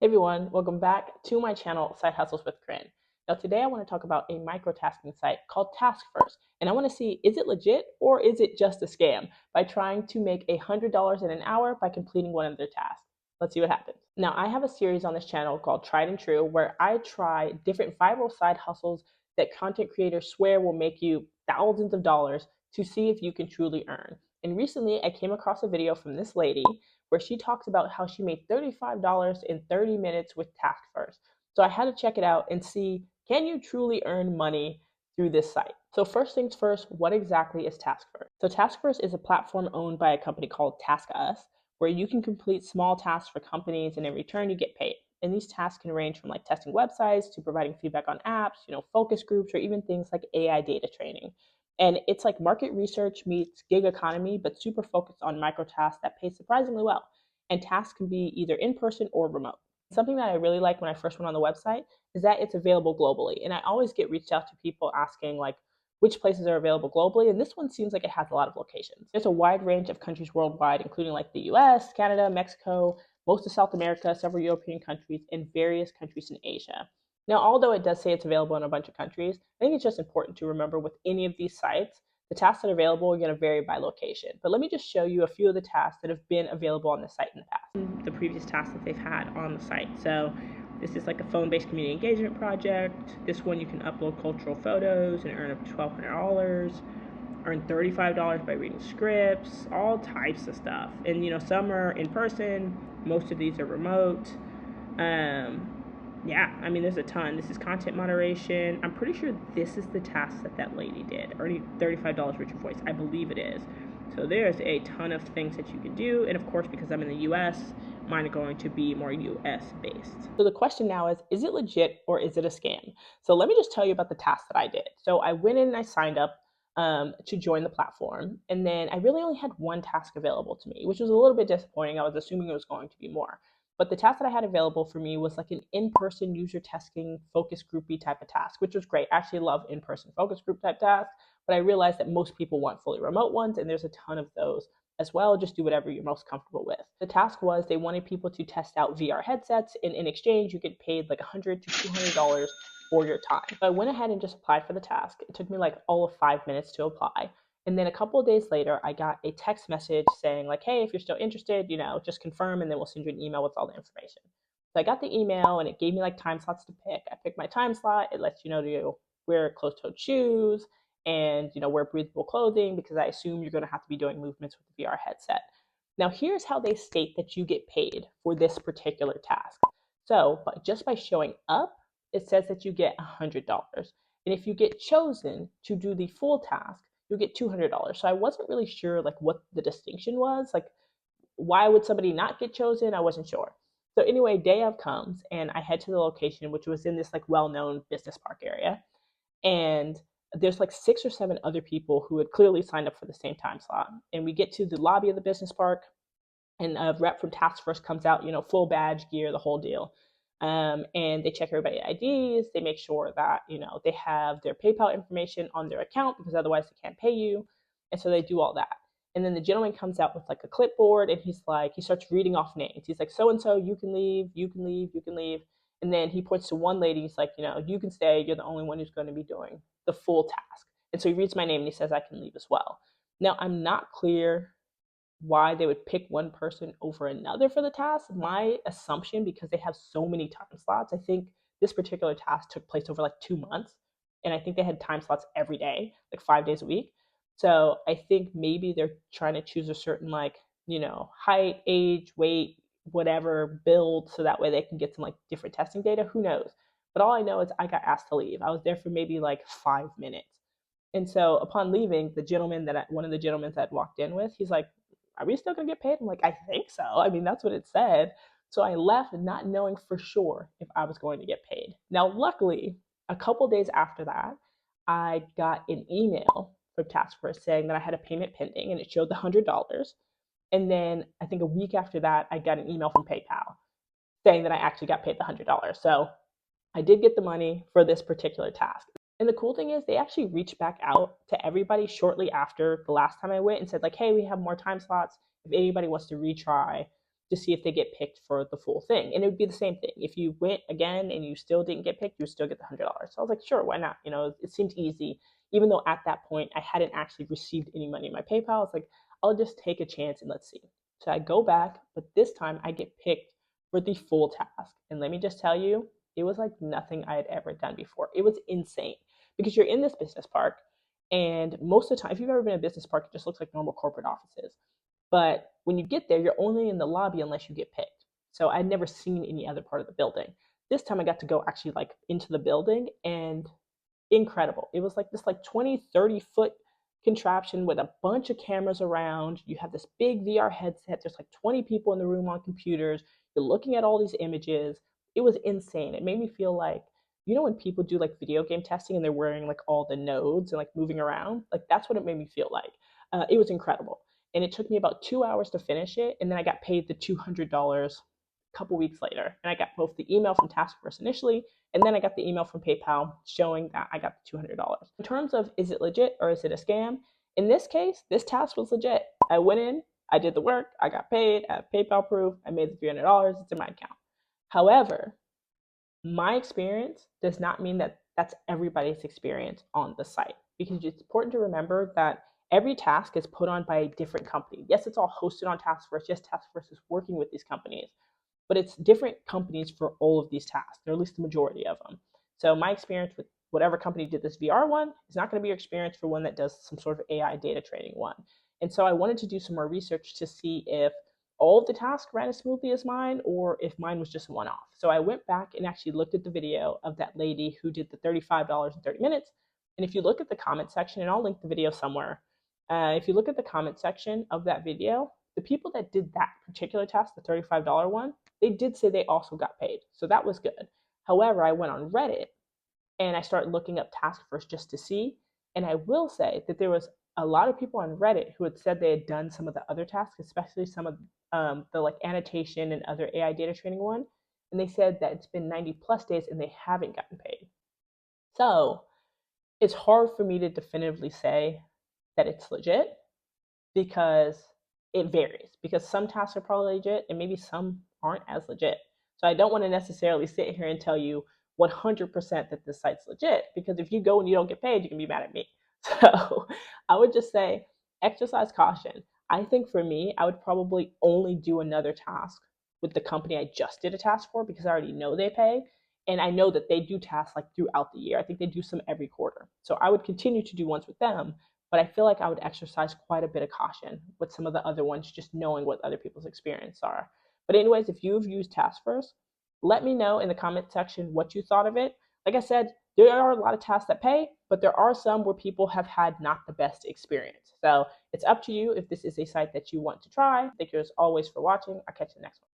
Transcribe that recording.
Hey everyone, welcome back to my channel, Side Hustles with Corinne. Now today I want to talk about a microtasking site called TaskVerse, and I want to see is it legit or is it just a scam by trying to make $100 in an hour by completing one of their tasks. Let's see what happens. Now I have a series on this channel called Tried and True where I try different viral side hustles that content creators swear will make you thousands of dollars to see if you can truly earn. And recently I came across a video from this lady where she talks about how she made $35 in 30 minutes with TaskVerse. So I had to check it out and see, can you truly earn money through this site? So first things first, what exactly is TaskVerse? So TaskVerse is a platform owned by a company called TaskUs, where you can complete small tasks for companies and in return you get paid. And these tasks can range from like testing websites to providing feedback on apps, focus groups, or even things like AI data training. And it's like market research meets gig economy, but super focused on micro tasks that pay surprisingly well. And tasks can be either in person or remote. Something that I really like when I first went on the website is that it's available globally. And I always get reached out to people asking like which places are available globally. And this one seems like it has a lot of locations. There's a wide range of countries worldwide, including like the US, Canada, Mexico, most of South America, several European countries, and various countries in Asia. Now, although it does say it's available in a bunch of countries, I think it's just important to remember with any of these sites, the tasks that are available are going to vary by location. But let me just show you a few of the tasks that have been available on the site in the past. The previous tasks that they've had on the site. So this is like a phone-based community engagement project. This one you can upload cultural photos and earn up to $1,200. Earn $35 by reading scripts, all types of stuff. And some are in person, most of these are remote. Yeah, I mean, there's a ton. This is content moderation. I'm pretty sure this is the task that lady did. Earning $35 with your voice. I believe it is. So there's a ton of things that you can do. And of course, because I'm in the US, mine are going to be more US based. So the question now is it legit or is it a scam? So let me just tell you about the task that I did. So I went in and I signed up to join the platform. And then I really only had one task available to me, which was a little bit disappointing. I was assuming it was going to be more. But the task that I had available for me was like an in-person user testing focus groupy type of task, which was great. I actually love in-person focus group type tasks, but I realized that most people want fully remote ones, and there's a ton of those as well. Just do whatever you're most comfortable with. The task was they wanted people to test out VR headsets, and in exchange, you get paid like $100 to $200 for your time. So I went ahead and just applied for the task. It took me like all of 5 minutes to apply. And then a couple of days later, I got a text message saying like, hey, if you're still interested, just confirm and then we'll send you an email with all the information. So I got the email and it gave me like time slots to pick. I picked my time slot. It lets you know to wear closed-toed shoes and wear breathable clothing because I assume you're going to have to be doing movements with the VR headset. Now here's how they state that you get paid for this particular task. So just by showing up, it says that you get $100. And if you get chosen to do the full task, you'll get $200. So I wasn't really sure like what the distinction was. Like, why would somebody not get chosen? I wasn't sure. So anyway, day of comes and I head to the location, which was in this like well-known business park area. And there's like 6 or 7 other people who had clearly signed up for the same time slot. And we get to the lobby of the business park and a rep from TaskVerse comes out, full badge gear, the whole deal. And they check everybody's IDs. They make sure that they have their PayPal information on their account because otherwise they can't pay you. And so they do all that. And then the gentleman comes out with like a clipboard and he starts reading off names. He's like, so and so, you can leave, you can leave, you can leave. And then he points to one lady. He's like, you can stay. You're the only one who's going to be doing the full task. And so he reads my name and he says I can leave as well. Now I'm not clear why they would pick one person over another for the task. My assumption, because they have so many time slots, I think this particular task took place over like 2 months. And I think they had time slots every day, like 5 days a week. So I think maybe they're trying to choose a certain like, height, age, weight, whatever, build, so that way they can get some like different testing data. Who knows? But all I know is I got asked to leave. I was there for maybe like 5 minutes. And so upon leaving, one of the gentlemen that I walked in with, he's like, are we still gonna get paid? I'm like, I think so. I mean, that's what it said. So I left not knowing for sure if I was going to get paid. Now, luckily, a couple days after that, I got an email from TaskVerse saying that I had a payment pending and it showed the $100. And then I think a week after that, I got an email from PayPal saying that I actually got paid the $100. So I did get the money for this particular task. And the cool thing is they actually reached back out to everybody shortly after the last time I went and said like, hey, we have more time slots if anybody wants to retry to see if they get picked for the full thing. And it would be the same thing. If you went again and you still didn't get picked, you would still get the $100. So I was like, sure, why not? It seemed easy, even though at that point I hadn't actually received any money in my PayPal. I was like, I'll just take a chance and let's see. So I go back, but this time I get picked for the full task. And let me just tell you, it was like nothing I had ever done before. It was insane because you're in this business park, and most of the time, if you've ever been in a business park, it just looks like normal corporate offices. But when you get there, you're only in the lobby unless you get picked. So I'd never seen any other part of the building. This time I got to go actually like into the building, and incredible. It was like this like 20, 30 foot contraption with a bunch of cameras around. You have this big VR headset. There's like 20 people in the room on computers. You're looking at all these images. It was insane. It made me feel like, when people do like video game testing and they're wearing like all the nodes and like moving around, like that's what it made me feel like. It was incredible. And it took me about 2 hours to finish it. And then I got paid the $200 a couple weeks later. And I got both the email from TaskVerse initially, and then I got the email from PayPal showing that I got the $200. In terms of is it legit or is it a scam? In this case, this task was legit. I went in, I did the work, I got paid, I have PayPal proof, I made the $300, it's in my account. However, my experience does not mean that that's everybody's experience on the site, because it's important to remember that every task is put on by a different company. Yes, it's all hosted on TaskVerse. Yes, TaskVerse is working with these companies, but it's different companies for all of these tasks, or at least the majority of them. So my experience with whatever company did this VR one is not going to be your experience for one that does some sort of AI data training one. And so I wanted to do some more research to see if all of the tasks ran as smoothly as mine, or if mine was just a one-off. So I went back and actually looked at the video of that lady who did the $35 in 30 minutes. And if you look at the comment section, and I'll link the video somewhere, if you look at the comment section of that video, the people that did that particular task, the $35 one, they did say they also got paid. So that was good. However, I went on Reddit and I started looking up TaskVerse just to see. And I will say that there was a lot of people on Reddit who had said they had done some of the other tasks, especially some of the like annotation and other AI data training one. And they said that it's been 90 plus days and they haven't gotten paid. So it's hard for me to definitively say that it's legit, because it varies, because some tasks are probably legit and maybe some aren't as legit. So I don't want to necessarily sit here and tell you 100% that this site's legit, because if you go and you don't get paid, you can be mad at me. So I would just say exercise caution. I think for me, I would probably only do another task with the company I just did a task for, because I already know they pay. And I know that they do tasks like throughout the year. I think they do some every quarter. So I would continue to do ones with them, but I feel like I would exercise quite a bit of caution with some of the other ones, just knowing what other people's experience are. But anyways, if you've used TaskVerse, let me know in the comment section what you thought of it. Like I said, there are a lot of tasks that pay, but there are some where people have had not the best experience. So it's up to you if this is a site that you want to try. Thank you as always for watching. I'll catch you next one.